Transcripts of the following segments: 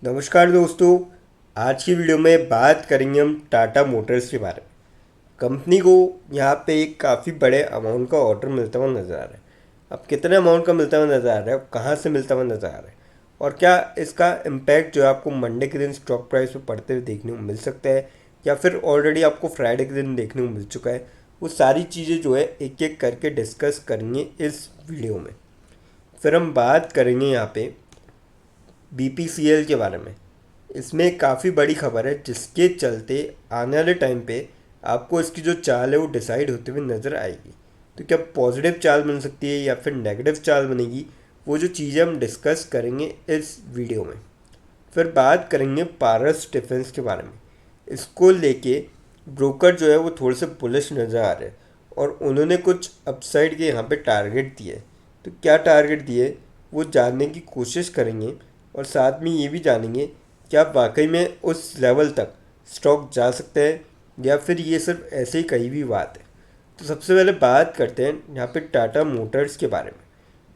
नमस्कार दोस्तों। आज की वीडियो में बात करेंगे हम टाटा मोटर्स के बारे में। कंपनी को यहाँ पे एक काफ़ी बड़े अमाउंट का ऑर्डर मिलता हुआ नज़र आ रहा है। अब कितने अमाउंट का मिलता हुआ नज़र आ रहा है, अब कहाँ से मिलता हुआ नज़र आ रहा है, और क्या इसका इम्पैक्ट जो है आपको मंडे के दिन स्टॉक प्राइस पे पड़ते हुए देखने को मिल सकता है या फिर ऑलरेडी आपको फ्राइडे के दिन देखने को मिल चुका है, वो सारी चीज़ें जो है एक एक करके डिस्कस करेंगे इस वीडियो में। फिर हम बात करेंगे यहाँ पे बीपीसीएल के बारे में। इसमें काफ़ी बड़ी खबर है जिसके चलते आने वाले टाइम पे आपको इसकी जो चाल है वो डिसाइड होते हुए नज़र आएगी। तो क्या पॉजिटिव चाल बन सकती है या फिर नेगेटिव चाल बनेगी, वो जो चीज़ें हम डिस्कस करेंगे इस वीडियो में। फिर बात करेंगे पारस डिफेंस के बारे में। इसको लेके ब्रोकर जो है वो थोड़े से बुलिश नज़र आ रहे हैं और उन्होंने कुछ अपसाइड के यहाँ पे टारगेट दिए। तो क्या टारगेट दिए वो जानने की कोशिश करेंगे और साथ में ये भी जानेंगे क्या वाकई में उस लेवल तक स्टॉक जा सकता है या फिर ये सिर्फ ऐसे ही कही भी बात है। तो सबसे पहले बात करते हैं यहाँ पे टाटा मोटर्स के बारे में।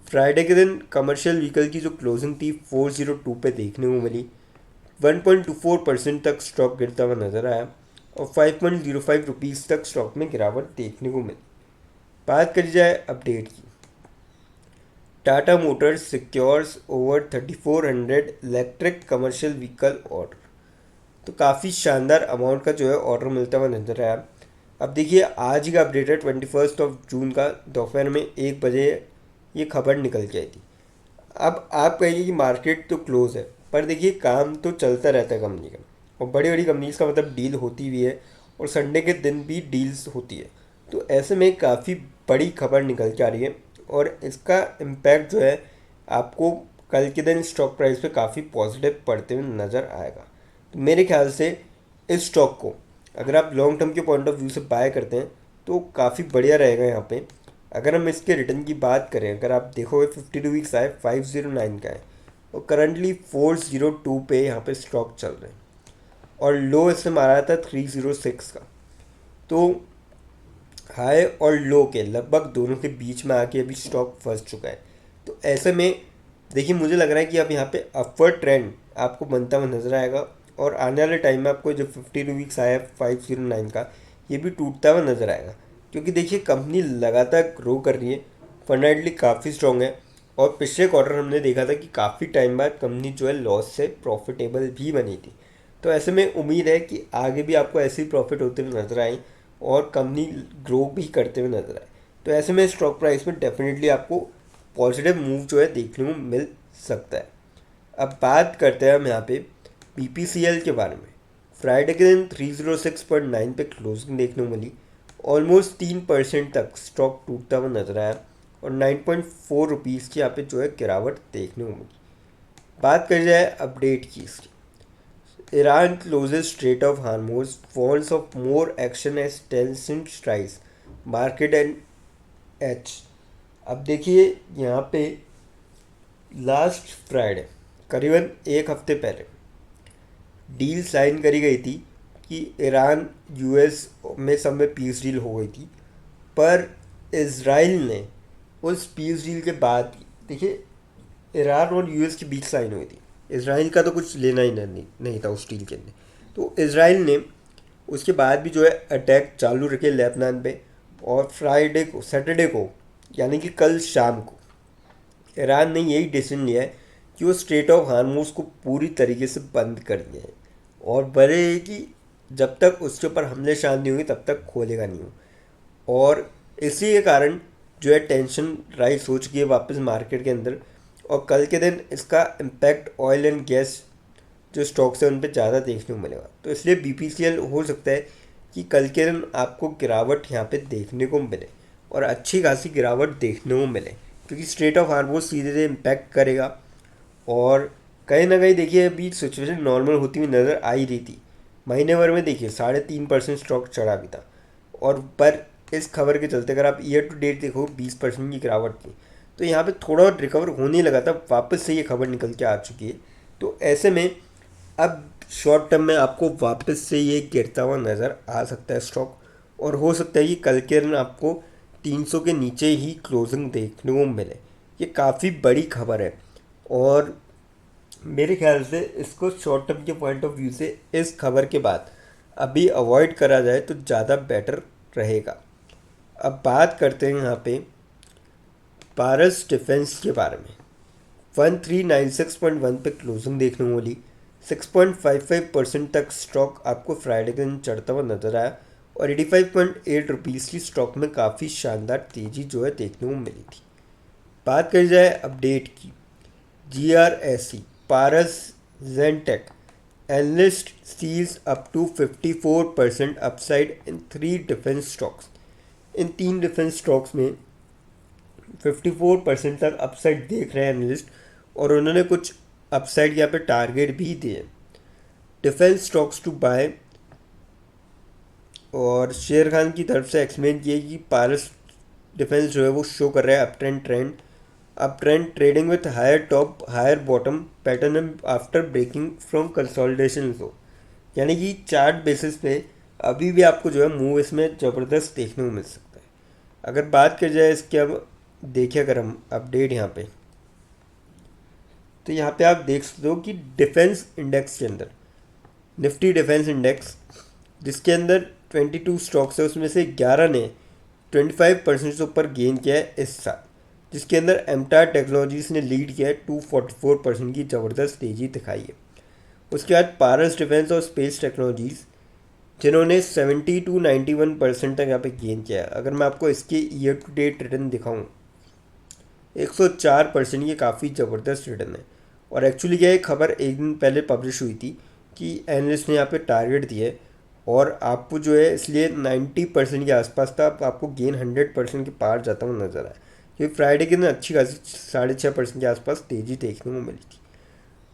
फ्राइडे के दिन कमर्शियल व्हीकल की जो क्लोजिंग थी 402 पे देखने को मिली। 1.24% तक स्टॉक गिरता हुआ नजर आया और 5.05 रुपीज़ तक स्टॉक में गिरावट देखने को मिली। बात करी जाए अपडेट की, Tata Motors secures over 3400 electric commercial vehicle order. तो काफ़ी शानदार अमाउंट का जो है ऑर्डर मिलता हुआ नजर आया। अब देखिए आज का अपडेट है 21 जून का, दोपहर में 1 बजे ये खबर निकल के आई थी। अब आप कहेंगे कि मार्केट तो क्लोज है, पर देखिए काम तो चलता रहता है कंपनी का, और बड़ी बड़ी कंपनीज का मतलब डील होती भी है और संडे के दिन भी डील्स होती है। तो ऐसे में काफ़ी बड़ी खबर निकल के आ रही है और इसका इम्पैक्ट जो है आपको कल के दिन स्टॉक प्राइस पे काफ़ी पॉजिटिव पड़ते हुए नज़र आएगा। तो मेरे ख्याल से इस स्टॉक को अगर आप लॉन्ग टर्म के पॉइंट ऑफ व्यू से बाय करते हैं तो काफ़ी बढ़िया रहेगा यहाँ पे। अगर हम इसके रिटर्न की बात करें, अगर आप देखोगे 52 वीक्स आए 509 का है और करंटली 402 पे यहाँ पे स्टॉक चल रहे हैं और लो इसने मारा था 306 का। तो हाई और लो के लगभग दोनों के बीच में आके अभी स्टॉक फंस चुका है। तो ऐसे में देखिए मुझे लग रहा है कि अब यहाँ पे अपवर्ड ट्रेंड आपको बनता हुआ नजर आएगा और आने वाले टाइम में आपको जो 52 वीक्स आया है 509 का, ये भी टूटता हुआ नजर आएगा। क्योंकि देखिए कंपनी लगातार ग्रो कर रही है, फंडामेंटली काफ़ी स्ट्रॉन्ग है और पिछले क्वार्टर हमने देखा था कि काफ़ी टाइम बाद कंपनी जो है लॉस से प्रॉफिटेबल भी बनी थी। तो ऐसे में उम्मीद है कि आगे भी आपको ऐसे ही प्रॉफिट होते हुए नजर आए और कंपनी ग्रो भी करते हुए नजर आए। तो ऐसे में स्टॉक प्राइस में डेफिनेटली आपको पॉजिटिव मूव जो है देखने को मिल सकता है। अब बात करते हैं हम यहाँ पे बीपीसीएल के बारे में। फ्राइडे के दिन 306.9 पे क्लोजिंग देखने को मिली। ऑलमोस्ट 3% तक स्टॉक टूटता हुआ नजर आया और 9.4 रुपीज़ की यहाँ पे जो है गिरावट देखने को मिली। बात करी जाए अपडेट की इसकी, Iran closes strait of Hormuz, warns of more action as tension strikes market and एच। अब देखिए यहाँ पे लास्ट फ्राइडे करीबन एक हफ्ते पहले डील साइन करी गई थी कि ईरान यूएस में सब में पीस डील हो गई थी, पर इसराइल ने उस पीस डील के बाद देखिए ईरान और यूएस के बीच साइन हुई थी, इसराइल का तो कुछ लेना ही नहीं था उस डील के अंदर। तो इसराइल ने उसके बाद भी जो है अटैक चालू रखे लेबनान पे, और फ्राइडे को सैटरडे को यानी कि कल शाम को ईरान ने यही डिसीजन लिया है कि वो स्ट्रेट ऑफ हार्मोज को पूरी तरीके से बंद कर दिया है और बड़े है कि जब तक उसके ऊपर हमले शांत नहीं होंगे तब तक खोलेगा नहीं हो। और इसी के कारण जो है टेंशन राइज हो चुकी है वापस मार्केट के अंदर और कल के दिन इसका इम्पैक्ट ऑयल एंड गैस जो स्टॉक्स है उन पर ज़्यादा देखने को मिलेगा। तो इसलिए बीपीसीएल हो सकता है कि कल के दिन आपको गिरावट यहाँ पे देखने को मिले और अच्छी खासी गिरावट देखने को मिले, क्योंकि स्ट्रेट ऑफ हार्मोज सीधे सीधे इम्पैक्ट करेगा। और कहीं ना कहीं देखिए अभी सिचुएशन नॉर्मल होती हुई नज़र आ ही रही थी। महीने भर में देखिए 3.5% स्टॉक चढ़ा भी था, और पर इस खबर के चलते अगर आप ईयर टू डेट देखो 20% की गिरावट थी। तो यहाँ पे थोड़ा रिकवर होने लगा था, वापस से ये खबर निकल के आ चुकी है। तो ऐसे में अब शॉर्ट टर्म में आपको वापस से ये गिरता हुआ नज़र आ सकता है स्टॉक, और हो सकता है कि कल के दिन आपको 300 के नीचे ही क्लोजिंग देखने को मिले। ये काफ़ी बड़ी खबर है और मेरे ख्याल से इसको शॉर्ट टर्म के पॉइंट ऑफ व्यू से इस खबर के बाद अभी अवॉइड करा जाए तो ज़्यादा बेटर रहेगा। अब बात करते हैं यहाँ पे पारस डिफेंस के बारे में। 1396.1 पे क्लोजिंग देखने को मिली। 6.55% तक स्टॉक आपको फ्राइडे के दिन चढ़ता हुआ नजर आया और 85.8 रुपीज़ की स्टॉक में काफ़ी शानदार तेज़ी जो है देखने को मिली थी। बात करी जाए अपडेट की, GRSE Paras Zentech analyst sees up to 54% upside in 3 defence stocks. इन 3 डिफेंस स्टॉक्स में 54% तक अपसाइड देख रहे हैं एनालिस्ट और उन्होंने कुछ अपसाइड यहाँ पे टारगेट भी दिए। डिफेंस स्टॉक्स टू बाय और शेर खान की तरफ से एक्सप्लेन किया कि पारस डिफेंस जो है वो शो कर रहा है up trend trading with higher top higher bottom pattern after breaking from consolidation low. यानी कि चार्ट बेसिस पे अभी भी आपको जो है मूव इसमें ज़बरदस्त देखने को मिल सकता है। अगर बात की जाए इसके, अब देखिए अगर हम अपडेट यहाँ पे, तो यहाँ पे आप देख सकते हो कि डिफेंस इंडेक्स के अंदर निफ्टी डिफेंस इंडेक्स जिसके अंदर 22 स्टॉक्स है उसमें से 11 ने 25% से ऊपर गेन किया है इस साल, जिसके अंदर एमटार टेक्नोलॉजीज ने लीड किया है 244% की ज़बरदस्त तेज़ी दिखाई है। उसके बाद पारस डिफेंस और स्पेस टेक्नोलॉजीज़ जिन्होंने 70 to 91% तक यहाँ पे गेन किया है। अगर मैं आपको इसके ईयर टू डेट रिटर्न दिखाऊँ, 104% ये काफ़ी ज़बरदस्त रिटर्न है। और एक्चुअली क्या है, खबर एक दिन पहले पब्लिश हुई थी कि एनालिस्ट ने यहाँ पे टारगेट दिए और आपको जो है इसलिए 90% के आसपास था, अब आपको गेन 100% के पार जाता हुआ नजर आया क्योंकि फ्राइडे के दिन अच्छी खासी 6.5% के आसपास तेज़ी देखने को मिली थी।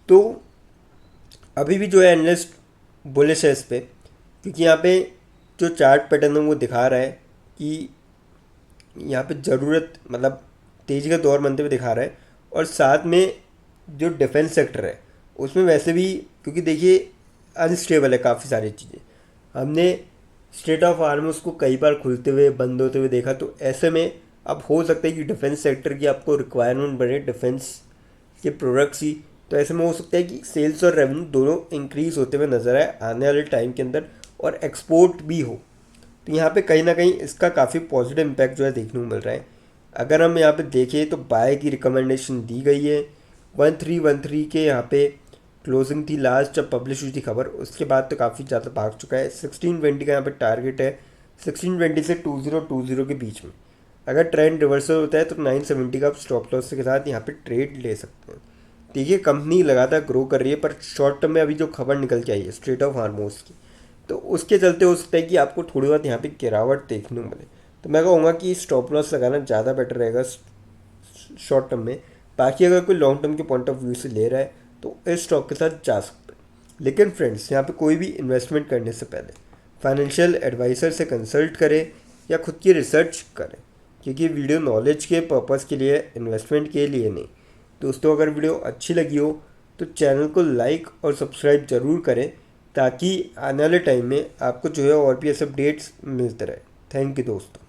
तो अभी भी जो है एनालिस्ट बुलिश है इस पर, क्योंकि यहाँ पे जो चार्ट पैटर्न है वो दिखा रहा है कि यहाँ पे ज़रूरत मतलब तेज़ी का दौर बनते हुए दिखा रहा है। और साथ में जो डिफेंस सेक्टर है उसमें वैसे भी, क्योंकि देखिए अनस्टेबल है काफ़ी सारी चीज़ें, हमने स्टेट ऑफ हार्मस को कई बार खुलते हुए बंद होते हुए देखा, तो ऐसे में अब हो सकता है कि डिफेंस सेक्टर की आपको रिक्वायरमेंट बढ़े डिफेंस के प्रोडक्ट्स ही, तो ऐसे में हो सकता है कि सेल्स और रेवेन्यू दोनों इंक्रीज होते हुए नजर आए आने वाले टाइम के अंदर और एक्सपोर्ट भी हो। तो यहाँ पे कहीं ना कहीं इसका काफ़ी पॉजिटिव इम्पैक्ट जो है देखने को मिल रहा है। अगर हम यहाँ पे देखें तो बाय की रिकमेंडेशन दी गई है। 1313 के यहाँ पे क्लोजिंग थी लास्ट जब पब्लिश हुई थी खबर, उसके बाद तो काफ़ी ज़्यादा भाग चुका है। 1620 का यहाँ पे टारगेट है, 1620 से 2020 के बीच में। अगर ट्रेंड रिवर्सल होता है तो 970 का आप स्टॉप लॉस के साथ यहाँ पे ट्रेड ले सकते हैं। देखिए कंपनी लगातार ग्रो कर रही है, पर शॉर्ट टर्म में अभी जो खबर निकल के आई है स्ट्रेट ऑफ हार्मोस की, तो उसके चलते हो सकता है कि आपको थोड़ी बहुत यहाँ पे गिरावट देखने को मिले। तो मैं कहूँगा कि स्टॉप लॉस लगाना ज़्यादा बेटर रहेगा शॉर्ट टर्म में। बाकी अगर कोई लॉन्ग टर्म के पॉइंट ऑफ व्यू से ले रहा है तो इस स्टॉक के साथ जा सकते हैं। लेकिन फ्रेंड्स, यहाँ पे कोई भी इन्वेस्टमेंट करने से पहले फाइनेंशियल एडवाइज़र से कंसल्ट करें या खुद की रिसर्च करें, क्योंकि वीडियो नॉलेज के पर्पज़ के लिए, इन्वेस्टमेंट के लिए नहीं। दोस्तों, अगर वीडियो अच्छी लगी हो तो चैनल को लाइक और सब्सक्राइब ज़रूर करें ताकि आने वाले टाइम में आपको जो है और भी ऐसे अपडेट्स मिलते रहे। थैंक यू दोस्तों।